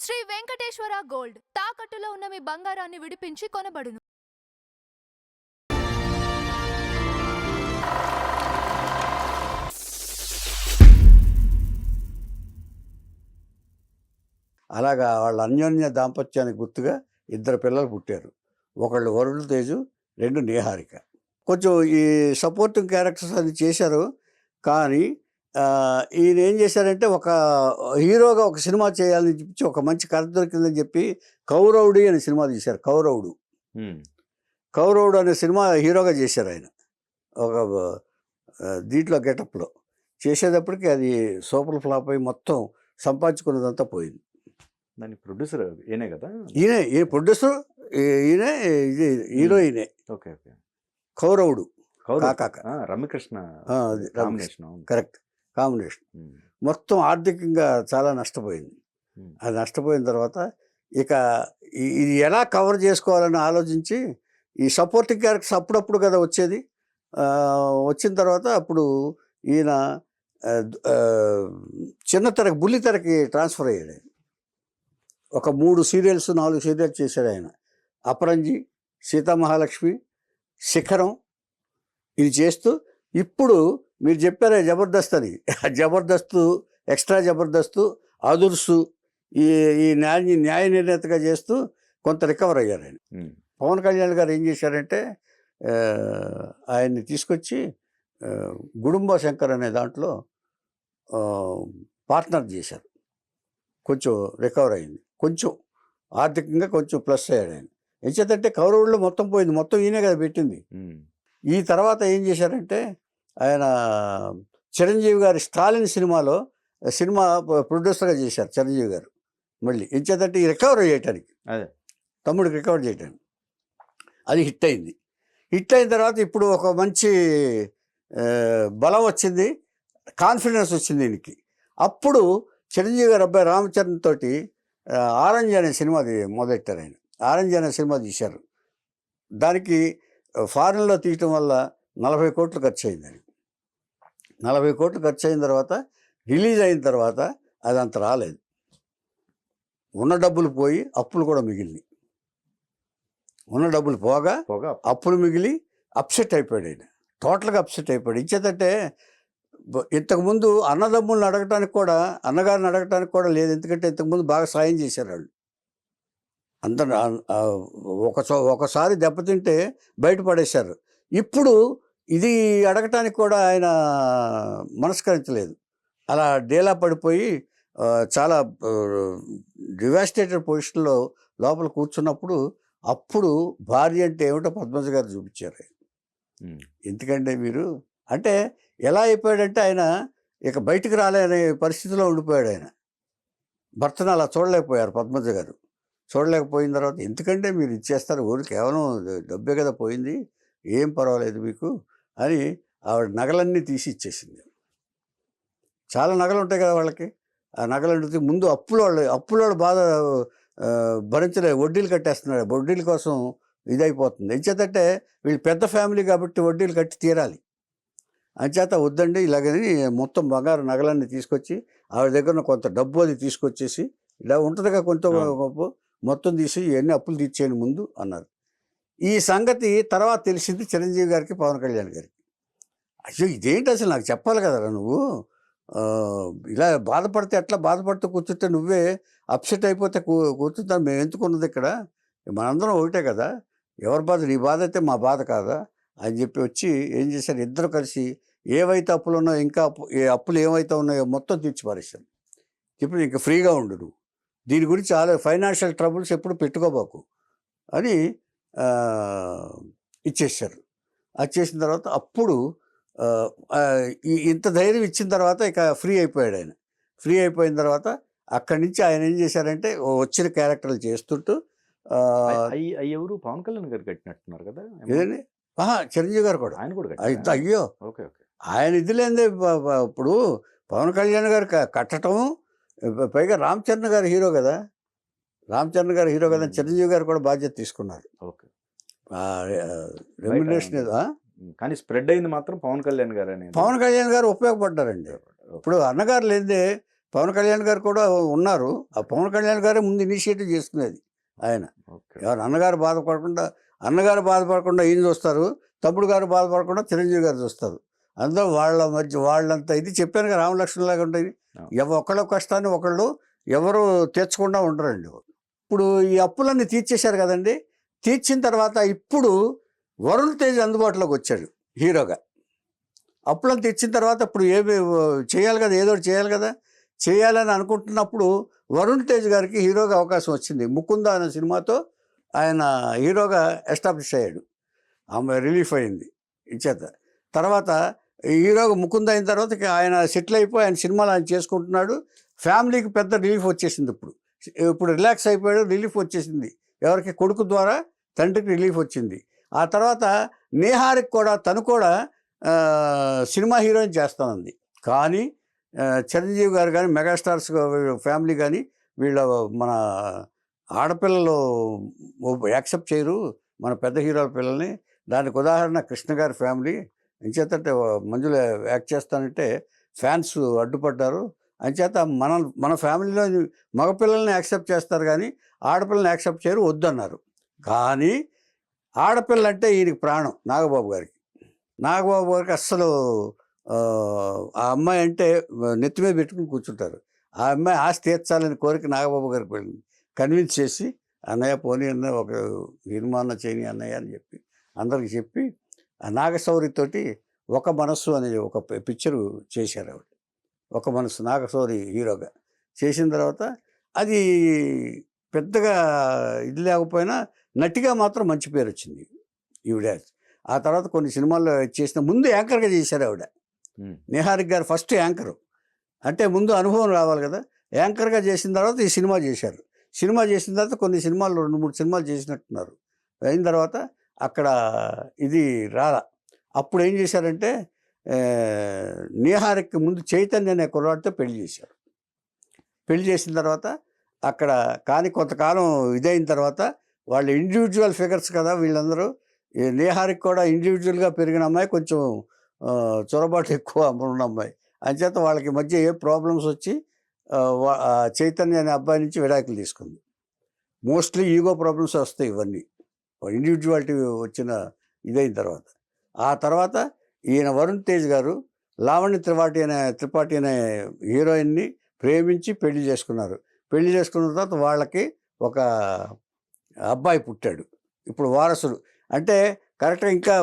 Shri Venkateswara gold తాకట్టులో ఉన్న మీ బంగారాన్ని విడిపించి కొనబడును. అలాగా వాళ్ళ అన్యోన్య దాంపత్యానికి గుర్తుగా ఇద్దరు పిల్లలు పుట్టారు. ఒకళ్ళు వరుణ్ తేజు, రెండు నిహారిక. కొంచెం ఈ సపోర్టింగ్ క్యారెక్టర్స్ అది చేశారు. కానీ ఈయన ఏం చేశారంటే ఒక హీరోగా ఒక సినిమా చేయాలని చెప్పి ఒక మంచి కథ దొరికిందని చెప్పి కౌరవుడి అనే సినిమా తీశారు. కౌరవుడు అనే సినిమా హీరోగా చేశారు ఆయన. ఒక దీంట్లో గెటప్లో చేసేటప్పటికి అది సూపర్ ఫ్లాప్ అయి మొత్తం సంపాదించుకున్నదంతా పోయింది. దాని ప్రొడ్యూసర్ ఈయనే కదా? ఈయన ప్రొడ్యూసర్, ఈయనే ఇది హీరో ఈయనే. Okay okay. కౌరవుడు కాకాక రమ్యకృష్ణ కరెక్ట్ కాంబినేషన్. మొత్తం ఆర్థికంగా చాలా నష్టపోయింది. అది నష్టపోయిన తర్వాత ఇక ఇది ఎలా కవర్ చేసుకోవాలని ఆలోచించి ఈ సపోర్టింగ్ క్యారెక్టర్స్ అప్పుడప్పుడు కదా వచ్చేది. వచ్చిన తర్వాత అప్పుడు ఈయన చిన్న తెరకి బుల్లి తెరకి ట్రాన్స్ఫర్ అయ్యాడు. ఒక 3 సీరియల్స్ 4 సీరియల్స్ చేశాడు ఆయన. అపరంజి, సీతామహాలక్ష్మి, శిఖరం ఇది చేస్తూ ఇప్పుడు మీరు చెప్పారే జబర్దస్త్ అని, జబర్దస్త్, ఎక్స్ట్రా జబర్దస్త్, అదుర్సు ఈ న్యాయ నిర్ణేతగా చేస్తూ కొంత రికవర్ అయ్యారు ఆయన. పవన్ కళ్యాణ్ గారు ఏం చేశారంటే ఆయన్ని తీసుకొచ్చి గుడుంబ శంకర్ అనే దాంట్లో పార్ట్నర్ చేశారు. కొంచెం రికవర్ అయింది, కొంచెం ఆర్థికంగా కొంచెం ప్లస్ అయ్యాడు ఆయన. ఎంచేతంటే కౌరవుల్లో మొత్తం పోయింది, మొత్తం ఈయనే కదా పెట్టింది. ఈ తర్వాత ఏం చేశారంటే ఆయన చిరంజీవి గారి స్టాలిన్ సినిమాలో సినిమా ప్రొడ్యూసర్గా చేశారు చిరంజీవి గారు. మళ్ళీ ఎంచేతంటే ఈ రికవర్ చేయటానికి, తమ్ముడికి రికవర్ చేయటానికి అది హిట్ అయింది. హిట్ అయిన తర్వాత ఇప్పుడు ఒక మంచి బలం వచ్చింది, కాన్ఫిడెన్స్ వచ్చింది దీనికి. అప్పుడు చిరంజీవి గారు అబ్బాయి రామచరణ్ తోటి ఆరెంజ్ అనే సినిమా మొదలెట్టారు ఆయన. ఆరెంజ్ అనే సినిమా తీశారు. దానికి ఫారిన్లో తీయటం వల్ల 40 కోట్లు ఖర్చు అయిందని. 40 కోట్లు ఖర్చు అయిన తర్వాత రిలీజ్ అయిన తర్వాత అది అంత రాలేదు. ఉన్న డబ్బులు పోయి అప్పులు కూడా మిగిలినాయి. ఉన్న డబ్బులు పోగా అప్పులు మిగిలి అప్సెట్ అయిపోయాడు ఆయన, టోటల్గా అప్సెట్ అయిపోయాడు. ఇచ్చేదంటే ఇంతకుముందు అన్నదమ్ములను అడగటానికి కూడా, అన్నగారిని అడగటానికి కూడా లేదు. ఎందుకంటే ఇంతకుముందు బాగా సాయం చేశారు వాళ్ళు అందరు. ఒకసారి దెబ్బతింటే బయటపడేశారు. ఇప్పుడు ఇది అడగటానికి కూడా ఆయన మనస్కరించలేదు. అలా డేలా పడిపోయి చాలా డివాస్టేటెడ్ పొజిషన్లో లోపల కూర్చున్నప్పుడు అప్పుడు భార్య అంటే ఏమిటో పద్మజ గారు చూపించారు. ఎందుకంటే మీరు అంటే ఎలా అయిపోయాడంటే ఆయన ఇక బయటికి రాలేని పరిస్థితిలో ఉండిపోయాడు ఆయన. భర్తను అలా చూడలేకపోయారు పద్మజ గారు. చూడలేకపోయిన తర్వాత ఎందుకంటే మీరు ఇచ్చేస్తారు, ఊరు కేవలం డబ్బే కదా పోయింది, ఏం పర్వాలేదు మీకు అని ఆవిడ నగలన్నీ తీసి ఇచ్చేసింది. చాలా నగలు ఉంటాయి కదా వాళ్ళకి. ఆ నగలు ముందు అప్పుల బాధ భరించలేదు, వడ్డీలు కట్టేస్తున్నాడు. వడ్డీల కోసం ఇదైపోతుంది. ఎంచేతంటే వీళ్ళు పెద్ద ఫ్యామిలీ కాబట్టి వడ్డీలు కట్టి తీరాలి. అంచేత వద్దండి ఇలాగని మొత్తం బంగారు నగలన్నీ తీసుకొచ్చి ఆవిడ దగ్గర కొంత డబ్బు అది తీసుకొచ్చేసి ఇలా ఉంటుందిగా కొంత గొప్ప మొత్తం తీసి ఇవన్నీ అప్పులు తీర్చేయండి ముందు అన్నారు. ఈ సంగతి తర్వాత తెలిసింది చిరంజీవి గారికి, పవన్ కళ్యాణ్ గారికి. అయ్యో ఇదేంటి అసలు నాకు చెప్పాలి కదరా నువ్వు, ఇలా బాధపడితే ఎట్లా, బాధపడుతూ కూర్చుంటే నువ్వే అప్సెట్ అయిపోతే కూర్చుంటాను మేము ఎందుకున్నది ఇక్కడ, మనందరం ఒకటే కదా, ఎవరి బాధ నీ బాధ అయితే మా బాధ కాదా అని చెప్పి వచ్చి ఏం చేశారు, ఇద్దరు కలిసి ఏవైతే అప్పులు ఉన్నాయో ఇంకా అప్పులు ఏవైతే ఉన్నాయో మొత్తం తీర్చి పారేశారు. ఇప్పుడు ఇంకా ఫ్రీగా ఉండు నువ్వు, దీని గురించి చాలా ఫైనాన్షియల్ ట్రబుల్స్ ఎప్పుడు పెట్టుకోబాకు అని ఇచ్చేసారు. అది చేసిన తర్వాత అప్పుడు ఇంత ధైర్యం ఇచ్చిన తర్వాత ఇక ఫ్రీ అయిపోయాడు ఆయన. ఫ్రీ అయిపోయిన తర్వాత అక్కడి నుంచి ఆయన ఏం చేశారంటే వచ్చిన క్యారెక్టర్లు చేస్తుంటూ ఎవరు పవన్ కళ్యాణ్ గారు కట్టినట్టున్నారు కదా ఏదండి. చిరంజీవి గారు కూడా, ఆయన కూడా అయ్యో ఆయన ఇది లేదే. ఇప్పుడు పవన్ కళ్యాణ్ గారు కట్టడం, పైగా రామ్ చరణ్ గారు హీరో కదా, చిరంజీవి గారు కూడా బాధ్యత తీసుకున్నారు. రెమ్యునరేషన్ కానీ స్ప్రెడ్ అయింది మాత్రం పవన్ కళ్యాణ్ గారు ఉపయోగపడ్డారండి. ఇప్పుడు అన్నగారు లేదే పవన్ కళ్యాణ్ గారు కూడా ఉన్నారు. ఆ పవన్ కళ్యాణ్ గారే ముందు ఇనిషియేటివ్ చేసుకునేది ఆయన. ఓకే. ఎవరు అన్నగారు బాధపడకుండా ఈయన చూస్తారు, తమ్ముడు గారు బాధపడకుండా చిరంజీవి గారు చూస్తారు. అందులో వాళ్ళ మధ్య వాళ్ళంతా ఇది చెప్పాను కదా, రామలక్ష్మణులాగా ఉంటుంది. ఒకళ్ళ కష్టాన్ని ఒకళ్ళు ఎవరు తీర్చకుండా ఉండరండి. ఇప్పుడు ఈ అప్పులన్నీ తీర్చేశారు కదండి. తీర్చిన తర్వాత ఇప్పుడు వరుణ్ తేజ్ అందుబాటులోకి వచ్చాడు హీరోగా. అప్పులను తెచ్చిన తర్వాత ఇప్పుడు ఏమి చేయాలి కదా, ఏదో చేయాలి కదా. చేయాలని అనుకుంటున్నప్పుడు వరుణ్ తేజ్ గారికి హీరోగా అవకాశం వచ్చింది. ముకుంద అనే సినిమాతో ఆయన హీరోగా ఎస్టాబ్లిష్ అయ్యాడు. ఆమె రిలీఫ్ అయింది ఇచ్చేత. తర్వాత హీరోగా ముకుంద అయిన తర్వాత ఆయన సెటిల్ అయిపోయి ఆయన సినిమాలు ఆయన చేసుకుంటున్నాడు. ఫ్యామిలీకి పెద్ద రిలీఫ్ వచ్చేసింది. ఇప్పుడు రిలాక్స్ అయిపోయాడు, రిలీఫ్ వచ్చేసింది. ఎవరికి? కొడుకు ద్వారా తండ్రికి రిలీఫ్ వచ్చింది. ఆ తర్వాత నేహారికి కూడా తను కూడా సినిమా హీరోయిన్ చేస్తానంది. కానీ చిరంజీవి గారు కానీ మెగాస్టార్స్ ఫ్యామిలీ కానీ వీళ్ళ మన ఆడపిల్లలు యాక్సెప్ట్ చేయరు మన పెద్ద హీరోల పిల్లల్ని. దానికి ఉదాహరణ కృష్ణ గారి ఫ్యామిలీ. అంచేతంటే మంజులు యాక్ట్ చేస్తానంటే ఫ్యాన్స్ అడ్డుపడ్డారు. అంచేత మన ఫ్యామిలీలో మగపిల్లల్ని యాక్సెప్ట్ చేస్తారు కానీ ఆడపిల్లల్ని యాక్సెప్ట్ చేయరు, వద్దన్నారు. కానీ ఆడపిల్ల అంటే ఈయనకి ప్రాణం. నాగబాబు గారికి అస్సలు ఆ అమ్మాయి అంటే నెత్తి మీద పెట్టుకుని కూర్చుంటారు. ఆ అమ్మాయి ఆస్తి తీర్చాలని కోరిక నాగబాబు గారికి వెళ్ళింది. కన్విన్స్ చేసి అన్నయ్య పోనీ అన్న ఒక నిర్మాణ చేయని అన్నయ్య అని చెప్పి అందరికి చెప్పి ఆ నాగశౌరితోటి ఒక మనస్సు అనే ఒక పిక్చరు చేశారు ఆవిడ. ఒక మనస్సు నాగశౌరి హీరోగా చేసిన తర్వాత అది పెద్దగా ఇది లేకపోయినా నటిగా మాత్రం మంచి పేరు వచ్చింది ఈవిడ. ఆ తర్వాత కొన్ని సినిమాల్లో చేసిన ముందు యాంకర్గా చేశారు ఆవిడ. నిహారిక గారు ఫస్ట్ యాంకరు అంటే ముందు అనుభవం రావాలి కదా. యాంకర్గా చేసిన తర్వాత ఈ సినిమా చేశారు. సినిమా చేసిన తర్వాత కొన్ని సినిమాలు 2-3 సినిమాలు చేసినట్టున్నారు. అయిన తర్వాత అక్కడ ఇది రాలా. అప్పుడు ఏం చేశారంటే నిహారిక ముందు చైతన్య అనే కుర్రాడితో పెళ్లి చేశారు. పెళ్లి చేసిన తర్వాత అక్కడ కానీ కొంతకాలం ఇదైన తర్వాత వాళ్ళు ఇండివిజువల్ ఫిగర్స్ కదా వీళ్ళందరూ. నేహారికి కూడా ఇండివిజువల్గా పెరిగిన అమ్మాయి, కొంచెం చొరబాటు ఎక్కువ ఉన్న అమ్మాయి. అంచేత వాళ్ళకి మధ్య ఏ ప్రాబ్లమ్స్ వచ్చి చైతన్య అనే అబ్బాయి నుంచి విడాకులు తీసుకుంది. మోస్ట్లీ ఈగో ప్రాబ్లమ్స్ వస్తాయి ఇవన్నీ ఇండివిజువాలిటీ వచ్చిన ఇదైన తర్వాత. ఆ తర్వాత ఈయన వరుణ్ తేజ్ గారు లావణ్య త్రిపాఠి అనే హీరోయిన్ని ప్రేమించి పెళ్లి చేసుకున్నారు. పెళ్లి చేసుకున్న తర్వాత వాళ్ళకి ఒక అబ్బాయి పుట్టాడు. ఇప్పుడు వారసుడు అంటే కరెక్ట్గా ఇంకా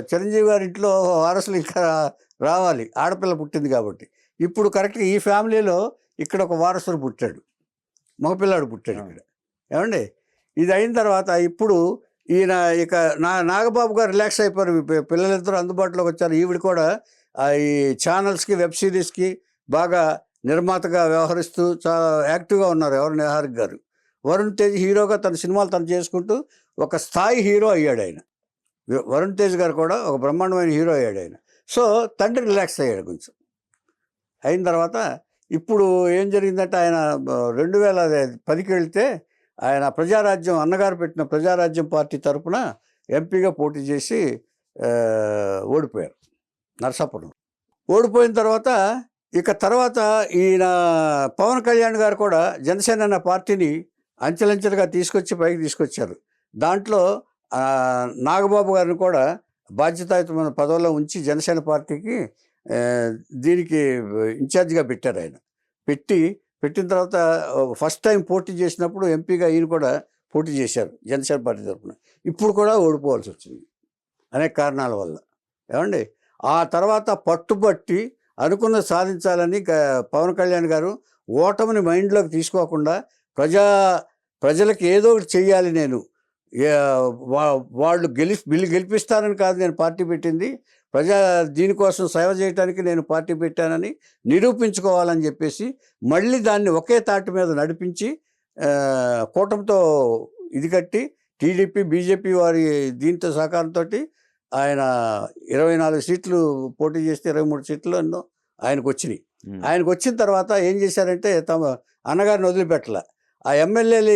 చిరంజీవి గారి ఇంట్లో వారసులు ఇంకా రావాలి, ఆడపిల్ల పుట్టింది కాబట్టి. ఇప్పుడు కరెక్ట్గా ఈ ఫ్యామిలీలో ఇక్కడ ఒక వారసుడు పుట్టాడు, మగపిల్లాడు పుట్టాడు ఇక్కడ. ఏమండి ఇది అయిన తర్వాత ఇప్పుడు ఈయన ఇక నాగబాబు గారు రిలాక్స్ అయిపోయారు. పిల్లలిద్దరూ అందుబాటులోకి వచ్చారు. ఈవిడ కూడా ఈ ఛానల్స్కి వెబ్ సిరీస్కి బాగా నిర్మాతగా వ్యవహరిస్తూ చాలా యాక్టివ్గా ఉన్నారు. ఎవరు? నిహారిక గారు. వరుణ్ తేజ్ హీరోగా తన సినిమాలు తను చేసుకుంటూ ఒక స్థాయి హీరో అయ్యాడు ఆయన. వరుణ్ తేజ్ గారు కూడా ఒక బ్రహ్మాండమైన హీరో అయ్యాడు ఆయన. సో తండ్రి రిలాక్స్ అయ్యాడు కొంచెం. అయిన తర్వాత ఇప్పుడు ఏం జరిగిందంటే ఆయన 2010కి వెళ్తే ఆయన ప్రజారాజ్యం అన్నగారు పెట్టిన ప్రజారాజ్యం పార్టీ తరఫున ఎంపీగా పోటీ చేసి ఓడిపోయారు నరసాపురం. ఓడిపోయిన తర్వాత తర్వాత ఈయన పవన్ కళ్యాణ్ గారు కూడా జనసేన అన్న పార్టీని అంచెలంచెలుగా పైకి తీసుకొచ్చారు. దాంట్లో నాగబాబు గారిని కూడా బాధ్యతాయుతమైన పదవుల్లో ఉంచి జనసేన పార్టీకి దీనికి ఇన్ఛార్జిగా పెట్టారు. ఆయన పెట్టిన తర్వాత ఫస్ట్ టైం పోటీ చేసినప్పుడు ఎంపీగా ఈయన కూడా పోటీ చేశారు జనసేన పార్టీ తరఫున. ఇప్పుడు కూడా ఓడిపోవాల్సి వచ్చింది అనేక కారణాల వల్ల. ఏమండి ఆ తర్వాత పట్టుబట్టి అనుకున్నది సాధించాలని పవన్ కళ్యాణ్ గారు ఓటమిని మైండ్లోకి తీసుకోకుండా ప్రజలకు ఏదో ఒకటి చెయ్యాలి, నేను వాళ్ళు గెలిపిస్తారని కాదు నేను పార్టీ పెట్టింది, దీనికోసం సేవ చేయడానికి నేను పార్టీ పెట్టానని నిరూపించుకోవాలని చెప్పేసి మళ్ళీ దాన్ని ఒకే తాటి మీద నడిపించి కూటమితో ఇది కట్టి టీడీపీ బీజేపీ వారి దీంతో సహకారంతో ఆయన 24 సీట్లు పోటీ చేస్తే 23 సీట్లు ఎన్నో ఆయనకు వచ్చినాయి. ఆయనకు వచ్చిన తర్వాత ఏం చేశారంటే తమ అన్నగారిని వదిలిపెట్టలే. ఆ ఎమ్మెల్యేలు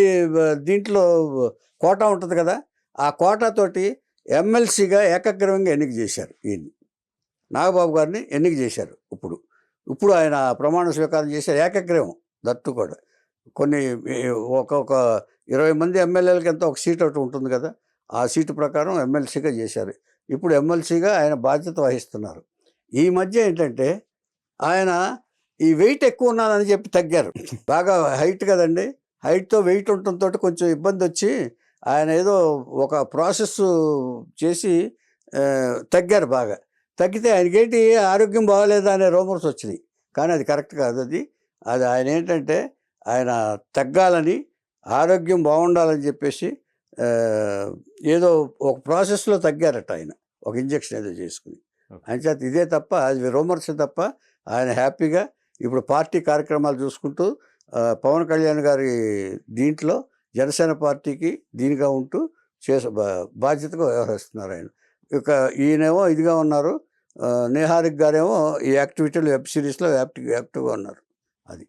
దీంట్లో కోటా ఉంటుంది కదా, ఆ కోటాతోటి ఎమ్మెల్సీగా ఏకగ్రీవంగా ఎన్నిక చేశారు. ఈయన్ని నాగబాబు గారిని ఎన్నిక చేశారు. ఇప్పుడు ఇప్పుడు ఆయన ప్రమాణ స్వీకారం చేశారు ఏకగ్రీవం దట్టు కూడా. కొన్ని ఒక 20 మంది ఎమ్మెల్యేలకి ఎంతో ఒక సీట్ ఒకటి ఉంటుంది కదా, ఆ సీటు ప్రకారం ఎమ్మెల్సీగా చేశారు. ఇప్పుడు ఎమ్మెల్సీగా ఆయన బాధ్యత వహిస్తున్నారు. ఈ మధ్య ఏంటంటే ఆయన ఈ వెయిట్ ఎక్కువ ఉన్నానని చెప్పి తగ్గారు. బాగా హైట్ కదండి, హైట్తో వెయిట్ ఉండటంతో కొంచెం ఇబ్బంది వచ్చి ఆయన ఏదో ఒక ప్రాసెస్ చేసి తగ్గారు బాగా. తగ్గితే ఆయనకేంటి ఆరోగ్యం బాగోలేదా అనే రూమర్స్ వచ్చినాయి, కానీ అది కరెక్ట్ కాదు. అది ఆయన ఏంటంటే ఆయన తగ్గాలని, ఆరోగ్యం బాగుండాలని చెప్పేసి ఏదో ఒక ప్రాసెస్లో తగ్గారట ఆయన, ఒక ఇంజక్షన్ ఏదో చేసుకుని. ఆయన చేత ఇదే తప్ప, అది రూమర్స్ తప్ప, ఆయన హ్యాపీగా ఇప్పుడు పార్టీ కార్యక్రమాలు చూసుకుంటూ పవన్ కళ్యాణ్ గారి దీంట్లో జనసేన పార్టీకి దీనిగా ఉంటూ బాధ్యతగా వ్యవహరిస్తున్నారు ఆయన. ఇక ఈయనేమో ఇదిగా ఉన్నారు, నిహారిక్ గారేమో ఈ యాక్టివిటీలు వెబ్ సిరీస్లో యాక్టివ్గా ఉన్నారు. అది